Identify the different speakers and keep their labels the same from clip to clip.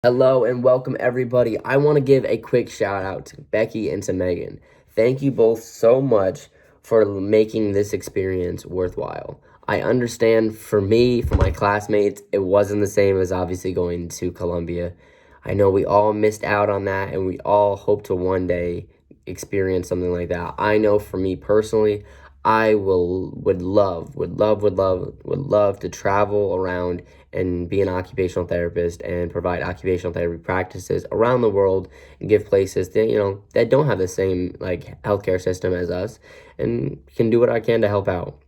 Speaker 1: Hello and welcome everybody. I want to give a quick shout out to Becky and to Megan. Thank you both so much for making this experience worthwhile. I understand for me, for my classmates, it wasn't the same as obviously going to Columbia. I know we all missed out on that and we all hope to one day experience something like that. I know for me personally, I would love to travel around and be an occupational therapist and provide occupational therapy practices around the world and give places that that don't have the same like healthcare system as us and can do what I can to help out.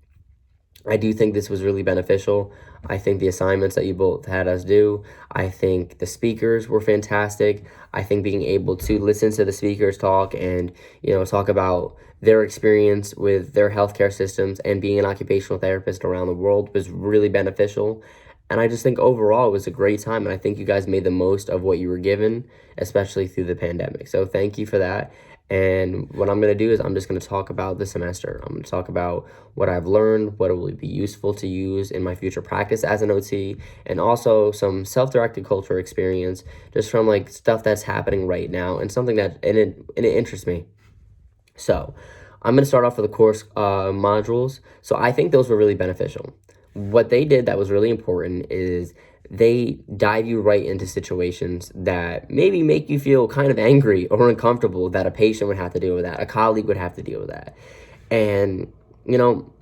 Speaker 1: I do think this was really beneficial. I think the assignments that you both had us do, I think the speakers were fantastic. I think being able to listen to the speakers talk and, talk about their experience with their healthcare systems and being an occupational therapist around the world was really beneficial. And I just think overall it was a great time. And I think you guys made the most of what you were given, especially through the pandemic. So thank you for that. And what I'm going to do is I'm just going to talk about the semester. I'm going to talk about what I've learned, what it will be useful to use in my future practice as an OT, and also some self-directed culture experience just from like stuff that's happening right now and something that it interests me. So I'm going to start off with the course modules. So I think those were really beneficial. What they did that was really important is they dive you right into situations that maybe make you feel kind of angry or uncomfortable that a patient would have to deal with that, a colleague would have to deal with that. And, you know,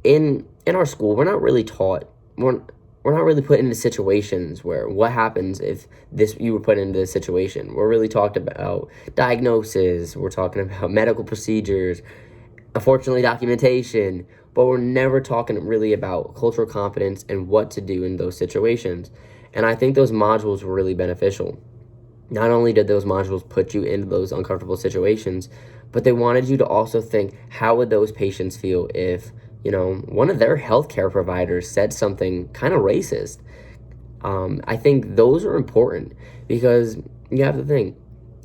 Speaker 1: in our school, we're not really taught, we're not really put into situations where what happens if this you were put into this situation. We're really talked about diagnosis, we're talking about medical procedures, unfortunately documentation, but we're never talking really about cultural competence and what to do in those situations. And I think those modules were really beneficial. Not only did those modules put you into those uncomfortable situations, but they wanted you to also think, how would those patients feel if, one of their healthcare providers said something kind of racist? I think those are important because you have to think,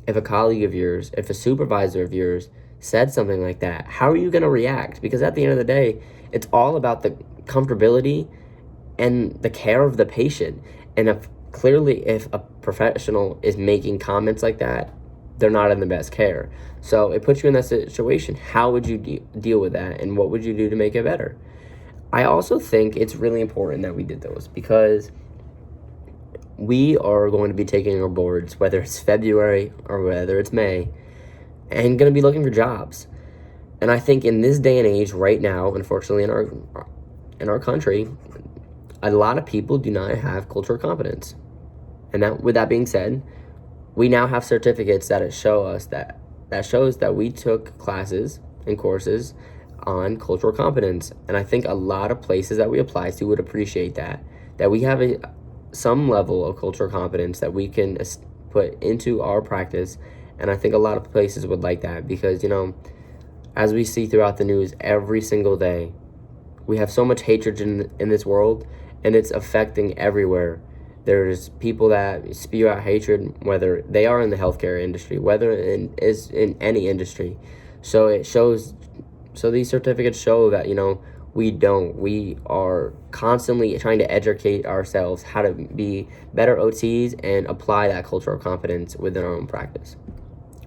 Speaker 1: if a colleague of yours, if a supervisor of yours said something like that, how are you going to react? Because at the end of the day, it's all about the comfortability and the care of the patient. And if a professional is making comments like that, they're not in the best care. So it puts you in that situation. How would you deal with that, and what would you do to make it better? I also think it's really important that we did those because we are going to be taking our boards, whether it's February or whether it's May, and going to be looking for jobs. And I think in this day and age right now, unfortunately in our country, a lot of people do not have cultural competence. And with that being said, we now have certificates that shows that we took classes and courses on cultural competence. And I think a lot of places that we apply to would appreciate that we have some level of cultural competence that we can put into our practice. And I think a lot of places would like that because, as we see throughout the news every single day, we have so much hatred in this world, and it's affecting everywhere. There's people that spew out hatred, whether they are in the healthcare industry, whether is in any industry. So it shows. So these certificates show that we are constantly trying to educate ourselves how to be better OTs and apply that cultural competence within our own practice.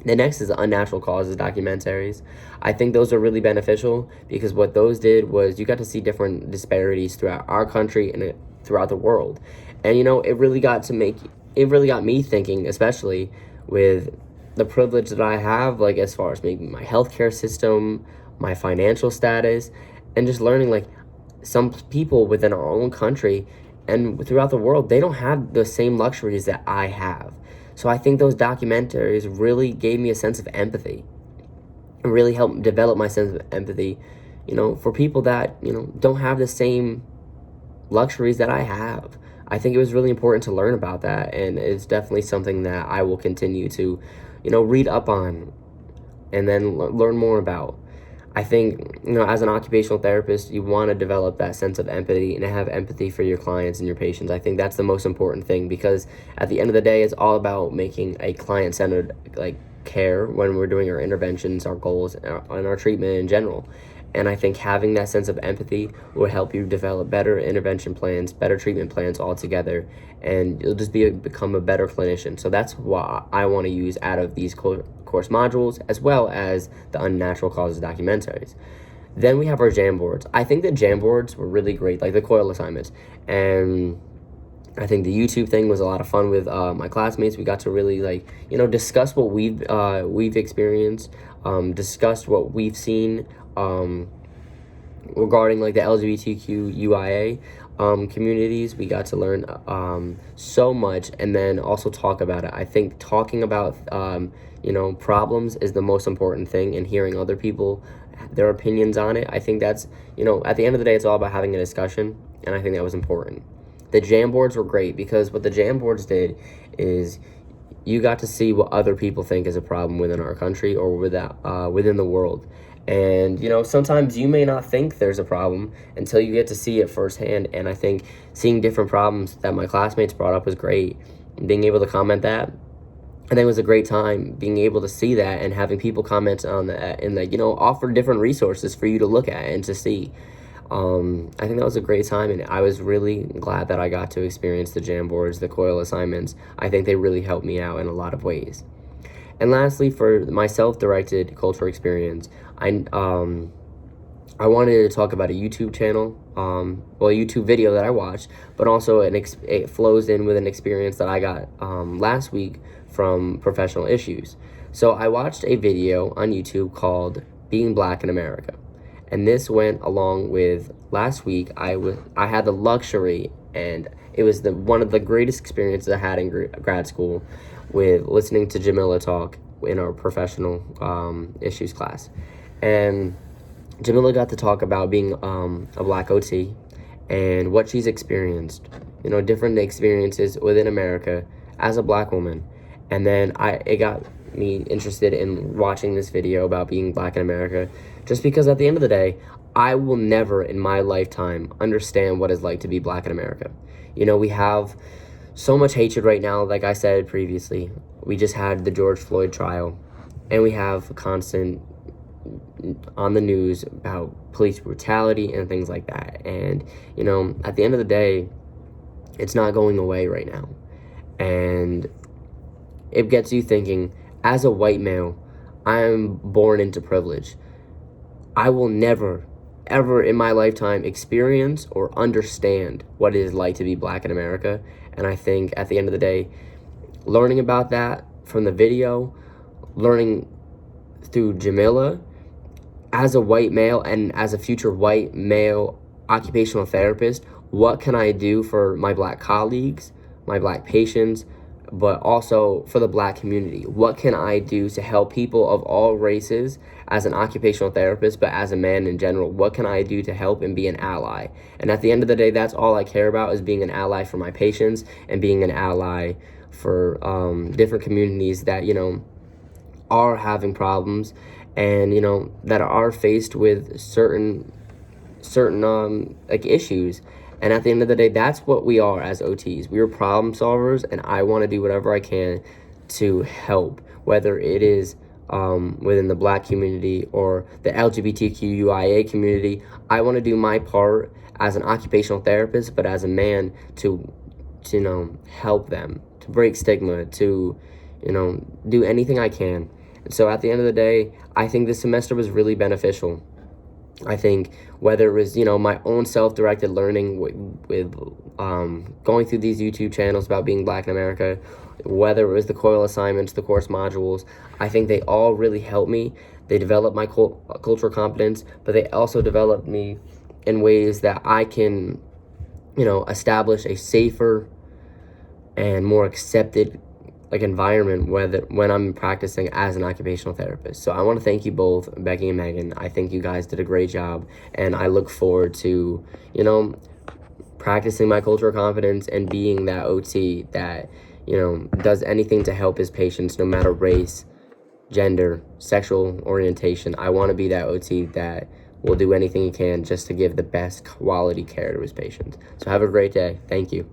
Speaker 1: The next is unnatural causes documentaries. I think those are really beneficial because what those did was you got to see different disparities throughout our country and throughout the world. And it really got me thinking, especially with the privilege that I have, like as far as maybe my healthcare system, my financial status, and just learning like some people within our own country and throughout the world, they don't have the same luxuries that I have. So I think those documentaries really gave me a sense of empathy and really helped develop my sense of empathy, for people that, don't have the same luxuries that I have. I think it was really important to learn about that, and it's definitely something that I will continue to, read up on and then learn more about. I think, as an occupational therapist, you want to develop that sense of empathy and have empathy for your clients and your patients. I think that's the most important thing because at the end of the day, it's all about making a client-centered care when we're doing our interventions, our goals, and our treatment in general. And I think having that sense of empathy will help you develop better intervention plans, better treatment plans altogether, and you'll just become a better clinician. So that's what I want to use out of these course modules, as well as the unnatural causes documentaries. Then we have our Jamboards. I think the Jamboards were really great, like the COIL assignments. And I think the YouTube thing was a lot of fun with my classmates. We got to really discuss what we've experienced, discuss what we've seen regarding like the LGBTQIA communities. We got to learn so much, and then also talk about it. I think talking about problems is the most important thing, and hearing other people, their opinions on it. I think that's, at the end of the day, it's all about having a discussion, and I think that was important. The Jamboards were great because what the Jamboards did is you got to see what other people think is a problem within our country or within the world. And, sometimes you may not think there's a problem until you get to see it firsthand. And I think seeing different problems that my classmates brought up was great. Being able to comment that, I think it was a great time being able to see that and having people comment on that and offer different resources for you to look at and to see. I think that was a great time, and I was really glad that I got to experience the Jamboards, the COIL assignments. I think they really helped me out in a lot of ways. And lastly, for my self-directed culture experience, I wanted to talk about a YouTube channel, a YouTube video that I watched, but also it flows in with an experience that I got last week from Professional Issues. So I watched a video on YouTube called Being Black in America. And this went along with last week. I had the luxury, and it was one of the greatest experiences I had in grad school, with listening to Jamila talk in our Professional Issues class. And Jamila got to talk about being a Black OT and what she's experienced, different experiences within America as a Black woman. And then it got me interested in watching this video about being Black in America, just because at the end of the day, I will never in my lifetime understand what it's like to be Black in America. We have so much hatred right now, like I said previously. We just had the George Floyd trial, and we have constant on the news about police brutality and things like that. And, at the end of the day, it's not going away right now. And it gets you thinking, as a white male, I am born into privilege. I will never, ever in my lifetime experience or understand what it is like to be Black in America. And I think at the end of the day, learning about that from the video, learning through Jamila, as a white male and as a future white male occupational therapist, what can I do for my Black colleagues, my Black patients, but also for the Black community? What can I do to help people of all races as an occupational therapist, but as a man in general? What can I do to help and be an ally? And at the end of the day, that's all I care about, is being an ally for my patients and being an ally for different communities that, are having problems and, that are faced with certain issues. And at the end of the day, that's what we are as OTs. We are problem solvers, and I want to do whatever I can to help, whether it is within the Black community or the LGBTQIA community. I want to do my part as an occupational therapist, but as a man to help them, to break stigma, to do anything I can. And so at the end of the day, I think this semester was really beneficial. I think whether it was, my own self-directed learning with going through these YouTube channels about being Black in America, whether it was the COIL assignments, the course modules, I think they all really helped me. They developed my cultural competence, but they also developed me in ways that I can, establish a safer and more accepted environment when I'm practicing as an occupational therapist. So I want to thank you both, Becky and Megan. I think you guys did a great job, and I look forward to practicing my cultural competence and being that OT that does anything to help his patients, no matter race, gender, sexual orientation. I want to be that OT that will do anything he can just to give the best quality care to his patients. So have a great day. Thank you.